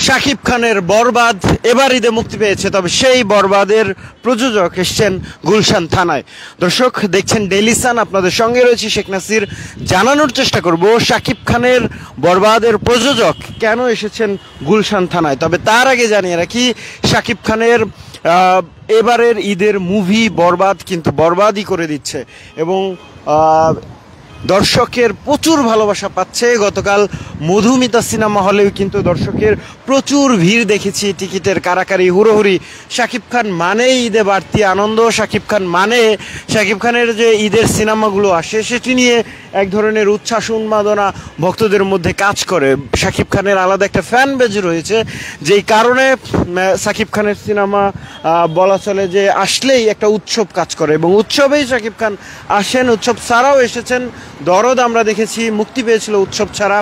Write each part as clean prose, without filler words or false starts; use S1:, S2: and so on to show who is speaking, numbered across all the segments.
S1: শাকিব খানের বরবাদ এবার ঈদে মুক্তি পেয়েছে, তবে সেই বরবাদের প্রযোজক এসছেন গুলশান থানায়। দর্শক দেখছেন ডেইলি সান, আপনাদের সঙ্গে রয়েছে শেখ নাসির। জানানোর চেষ্টা করব শাকিব খানের বরবাদের প্রযোজক কেন এসেছেন গুলশান থানায়। তবে তার আগে জানিয়ে রাখি, শাকিব খানের এবারের ঈদের মুভি বরবাদ কিন্তু বরবাদই করে দিচ্ছে এবং দর্শকের প্রচুর ভালোবাসা পাচ্ছে। গতকাল মধুমিতা সিনেমা হলেও কিন্তু দর্শকের প্রচুর ভিড় দেখেছি, টিকিটের কারাকারি হুড়োহুড়ি। শাকিব খান মানেই ঈদে বাড়তি আনন্দ, শাকিব খান মানে শাকিব খানের যে ঈদের সিনেমাগুলো আসে সেটি নিয়ে এক ধরনের উচ্ছ্বাস উন্মাদনা ভক্তদের মধ্যে কাজ করে। শাকিব খানের আলাদা একটা ফ্যান বেজ রয়েছে, যেই কারণে শাকিব খানের সিনেমা বলা চলে যে আসলেই একটা উৎসব কাজ করে এবং উৎসবেই শাকিব খান আসেন। উৎসব ছাড়াও এসেছেন, দরদ আমরা দেখেছি মুক্তি পেয়েছিল উৎসব ছাড়া।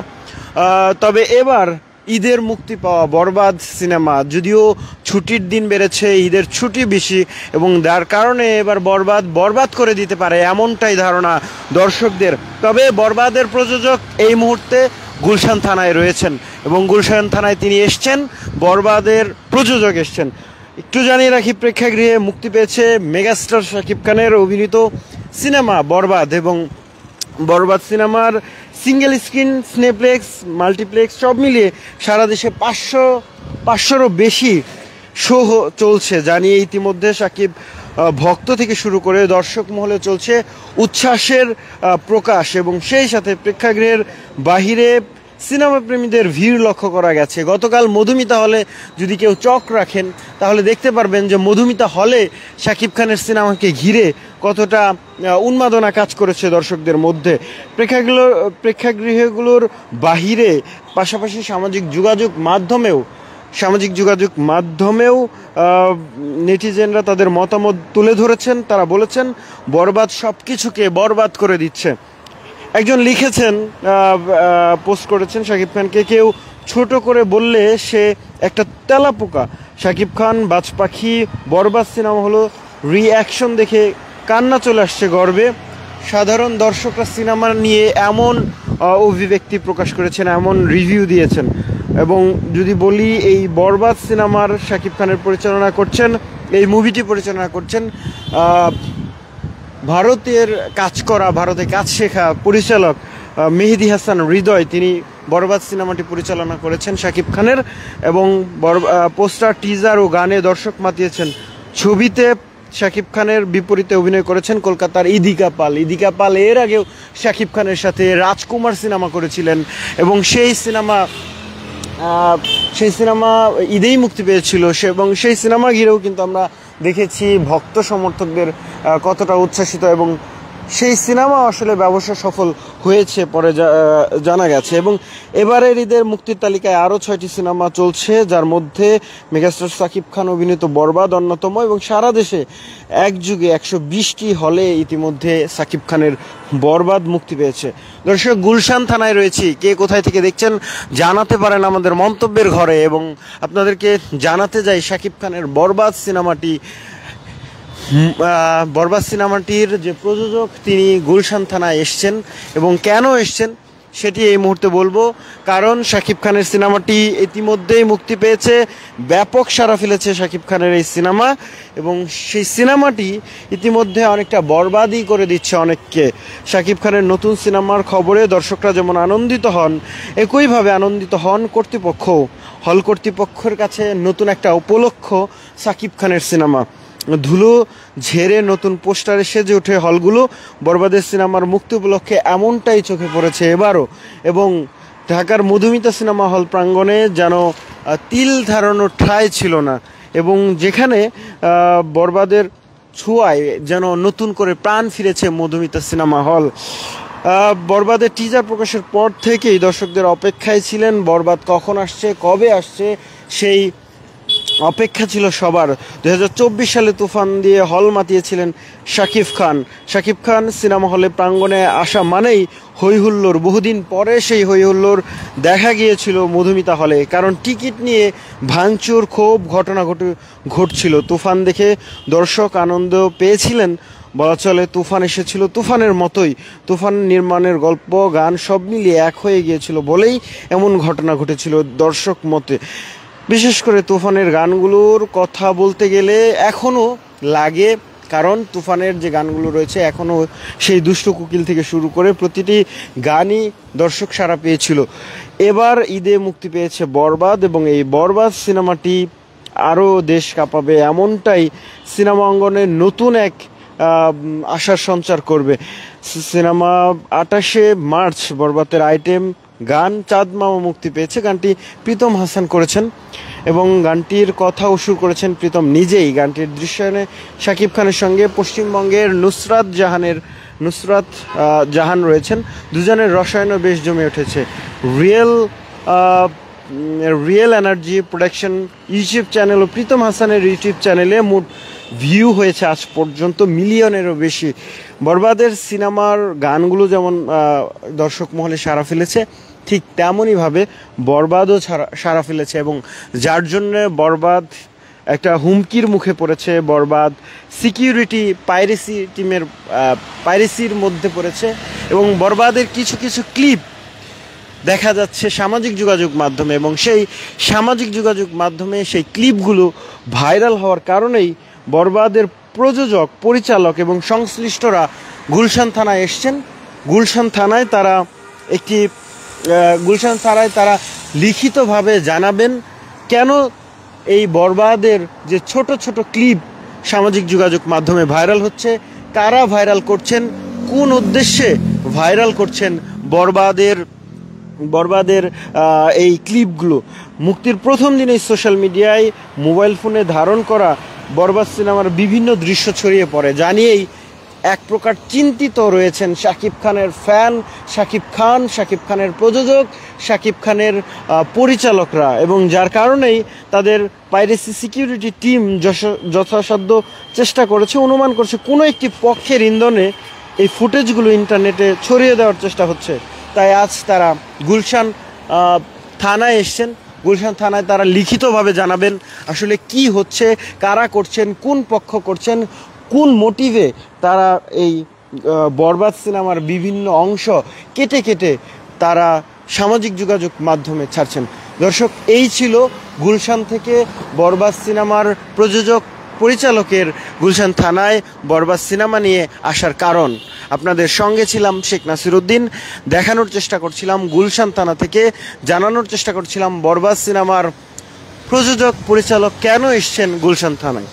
S1: তবে এবার ঈদের মুক্তি পাওয়া বরবাদ সিনেমা, যদিও ছুটির দিন বেড়েছে, ঈদের ছুটি বেশি এবং যার কারণে এবার বরবাদ করে দিতে পারে এমনটাই ধারণা দর্শকদের। তবে বরবাদের প্রযোজক এই মুহূর্তে গুলশান থানায় রয়েছেন এবং গুলশান থানায় তিনি এসছেন, বরবাদের প্রযোজক এসছেন। একটু জানিয়ে রাখি, প্রেক্ষাগৃহে মুক্তি পেয়েছে মেগাস্টার শাকিব খানের অভিনীত সিনেমা বরবাদ এবং বরবাদ সিনেমার সিঙ্গেল স্ক্রিন, সিনেপ্লেক্স, মাল্টিপ্লেক্স সব মিলিয়ে সারা দেশে 500-500-ও বেশি শো চলছে। জানিয়ে ইতিমধ্যে শাকিব ভক্ত থেকে শুরু করে দর্শক মহলে চলছে উচ্ছ্বাসের প্রকাশ এবং সেই সাথে প্রেক্ষাগৃহের বাহিরে সিনেমা প্রেমীদের ভিড় লক্ষ্য করা গেছে। গতকাল মধুমিতা হলে যদি কেউ চোখ রাখেন তাহলে দেখতে পারবেন যে মধুমিতা হলে শাকিব খানের সিনেমাকে ঘিরে কতটা উন্মাদনা কাজ করেছে দর্শকদের মধ্যে। প্রেক্ষাগৃহগুলোর বাহিরে পাশাপাশি সামাজিক যোগাযোগ মাধ্যমেও নেটিজেনরা তাদের মতামত তুলে ধরেছেন। তারা বলেছেন বরবাদ সব কিছুকে বরবাদ করে দিচ্ছে। একজন লিখেছেন, পোস্ট করেছেন, শাকিব খানকে কেউ ছোট করে বললে সে একটা তেলাপোকা। শাকিব খান বাজ পাখি বরবাদ সিনেমা হলো রিঅ্যাকশন দেখে কান্না চলে আসছে গর্বে। সাধারণ দর্শকরা সিনেমা নিয়ে এমন অভিব্যক্তি প্রকাশ করেছেন, এমন রিভিউ দিয়েছেন। এবং যদি বলি, এই বরবাদ সিনেমার শাকিব খানের এই মুভিটি পরিচালনা করছেন ভারতের ভারতে কাজ শেখা পরিচালক মেহেদি হাসান হৃদয়। তিনি বরবাদ সিনেমাটি পরিচালনা করেছেন শাকিব খানের এবং পোস্টার, টিজার ও গানে দর্শক মাতিয়েছেন। ছবিতে শাকিব খানের বিপরীতে অভিনয় করেছেন কলকাতার ইদিকা পাল। এর আগেও শাকিব খানের সাথে রাজকুমার সিনেমা করেছিলেন এবং সেই সিনেমা ঈদেই মুক্তি পেয়েছিল এবং সেই সিনেমা ঘিরেও কিন্তু আমরা দেখেছি ভক্ত সমর্থকদের কতটা উচ্ছ্বাসিত এবং সেই সিনেমা আসলে ব্যবসা সফল হয়েছে পরে জানা গেছে। এবং এবারের ঈদের মুক্তির তালিকায় আরও 6টি সিনেমা চলছে, যার মধ্যে মেগাস্টার শাকিব খান অভিনীত বরবাদ অন্যতম এবং সারা দেশে একযুগে 120টি হলে ইতিমধ্যে শাকিব খানের বরবাদ মুক্তি পেয়েছে। দর্শক, গুলশান থানায় রয়েছি, কে কোথায় থেকে দেখছেন জানাতে পারেন আমাদের মন্তব্যের ঘরে। এবং আপনাদেরকে জানাতে যাই, শাকিব খানের বরবাদ সিনেমাটির যে প্রযোজক তিনি গুলশান থানায় এসছেন এবং কেন এসছেন সেটি এই মুহূর্তে বলবো। কারণ শাকিব খানের সিনেমাটি ইতিমধ্যেই মুক্তি পেয়েছে, ব্যাপক সাড়া ফেলেছে শাকিব খানের এই সিনেমা এবং সেই সিনেমাটি ইতিমধ্যে অনেকটা বরবাদই করে দিচ্ছে অনেককে। শাকিব খানের নতুন সিনেমার খবরে দর্শকরা যেমন আনন্দিত হন, একইভাবে আনন্দিত হন হল কর্তৃপক্ষের কাছে নতুন একটা উপলক্ষ শাকিব খানের সিনেমা। ধুলো ঝেড়ে নতুন পোস্টারে সেজে ওঠে হলগুলো বরবাদের সিনেমার মুক্তি উপলক্ষে, এমনটাই চোখে পড়েছে এবারও। এবং ঢাকার মধুমিতা সিনেমা হল প্রাঙ্গণে যেন তিল ধারণার ঠাঁই ছিল না এবং যেখানে বরবাদের ছোঁয়ায় যেন নতুন করে প্রাণ ফিরেছে মধুমিতা সিনেমা হল। বরবাদের টিজার প্রকাশের পর থেকেই দর্শকদের অপেক্ষায় ছিলেন বরবাদ কখন আসছে, কবে আসছে, সেই অপেক্ষা ছিল সবার। 2024 সালে তুফান দিয়ে হল মাতিয়েছিলেন শাকিব খান সিনেমা হলে প্রাঙ্গণে আসা মানেই হইহুল্লোড়। বহুদিন পরে সেই হইহুল্লোড় দেখা গিয়েছিল মধুমিতা হলে, কারণ টিকিট নিয়ে ভাঙচুর ঘটনা ঘটছিল। তুফান দেখে দর্শক আনন্দ পেয়েছিলেন, বলা চলে তুফান এসেছিল তুফানের মতোই। তুফান নির্মাণের গল্প, গান সব মিলিয়ে এক হয়ে গিয়েছিল বলেই এমন ঘটনা ঘটেছিল দর্শক মতে। বিশেষ করে তুফানের গানগুলোর কথা বলতে গেলে এখনও লাগে, কারণ তুফানের যে গানগুলো রয়েছে এখনও সেই দুষ্ট কোকিল থেকে শুরু করে প্রতিটি গানই দর্শক সাড়া পেয়েছিল। এবার ঈদে মুক্তি পেয়েছে বরবাদ, এবং এই বরবাদ সিনেমাটি আরও দেশ কাঁপাবে, এমনটাই সিনেমা অঙ্গনে নতুন এক আশার সঞ্চার করবে। সিনেমা 28শে মার্চ বরবাদের আইটেম গান চাঁদ মামা মুক্তি পেয়েছে। গানটি প্রীতম হাসান করেছেন এবং গানটির কথাও সুর করেছেন প্রীতম নিজেই। গানটির দৃশ্যায়নে শাকিব খানের সঙ্গে পশ্চিমবঙ্গের নুসরাত জাহান রয়েছেন। দুজনের রসায়নও বেশ জমে উঠেছে। Real energy production YouTube channel ও প্রীতম হাসানের ইউটিউব চ্যানেলে মোট ভিউ হয়েছে আজ পর্যন্ত মিলিয়নেরও বেশি। বরবাদের সিনেমার গানগুলো যেমন দর্শক মহলে সাড়া ফেলেছে, ঠিক তেমনইভাবে বরবাদও সাড়া ফেলেছে, এবং যার জন্য বরবাদ একটা হুমকির মুখে পড়েছে। বরবাদ সিকিউরিটি পাইরেসির মধ্যে পড়েছে, এবং বরবাদের কিছু কিছু ক্লিপ দেখা যাচ্ছে সামাজিক যোগাযোগ মাধ্যমে, এবং সেই সামাজিক যোগাযোগ মাধ্যমে সেই ক্লিপগুলো ভাইরাল হওয়ার কারণেই বরবাদের প্রযোজক, পরিচালক এবং সংশ্লিষ্টরা গুলশান থানায় এসছেন। গুলশান থানায় তারা লিখিতভাবে জানাবেন কেন এই বরবাদের যে ছোট ছোট ক্লিপ সামাজিক যোগাযোগ মাধ্যমে ভাইরাল হচ্ছে, কারা ভাইরাল করছেন, কোন উদ্দেশ্যে ভাইরাল করছেন বরবাদের এই ক্লিপগুলো। মুক্তির প্রথম দিনেই সোশ্যাল মিডিয়ায় মোবাইল ফোনে ধারণ করা বরবাদ সিনেমার বিভিন্ন দৃশ্য ছড়িয়ে পড়ে, জানিয়েই এক প্রকার চিন্তিত রয়েছেন শাকিব খানের ফ্যান, শাকিব খানের প্রযোজক, শাকিব খানের পরিচালকরা, এবং যার কারণেই তাদের পাইরেসি সিকিউরিটি টিম যথাসাধ্য চেষ্টা করেছে, অনুমান করছে কোনো একটি পক্ষের ইন্ধনে এই ফুটেজগুলো ইন্টারনেটে ছড়িয়ে দেওয়ার চেষ্টা হচ্ছে। তাই আজ তারা গুলশান থানায় এসছেন। গুলশান থানায় তারা লিখিতভাবে জানাবেন আসলে কি হচ্ছে, কারা করছেন, কোন পক্ষ করছেন, কোন মোটিভে তারা এই বরবাদ সিনেমার বিভিন্ন অংশ কেটে কেটে তারা সামাজিক যোগাযোগ মাধ্যমে ছাড়ছেন। দর্শক, এই ছিল গুলশান থেকে বরবাদ সিনেমার প্রযোজক পরিচালকের গুলশান থানায় বরবাদ সিনেমা নিয়ে আসার কারণ। আপনাদের সঙ্গে ছিলাম শেখ নাসিরউদ্দিন। দেখানোর চেষ্টা করছিলাম গুলশান থানা থেকে, জানানোর চেষ্টা করছিলাম বরবাদ সিনেমার প্রযোজক পরিচালক কেন এসছেন গুলশান থানায়।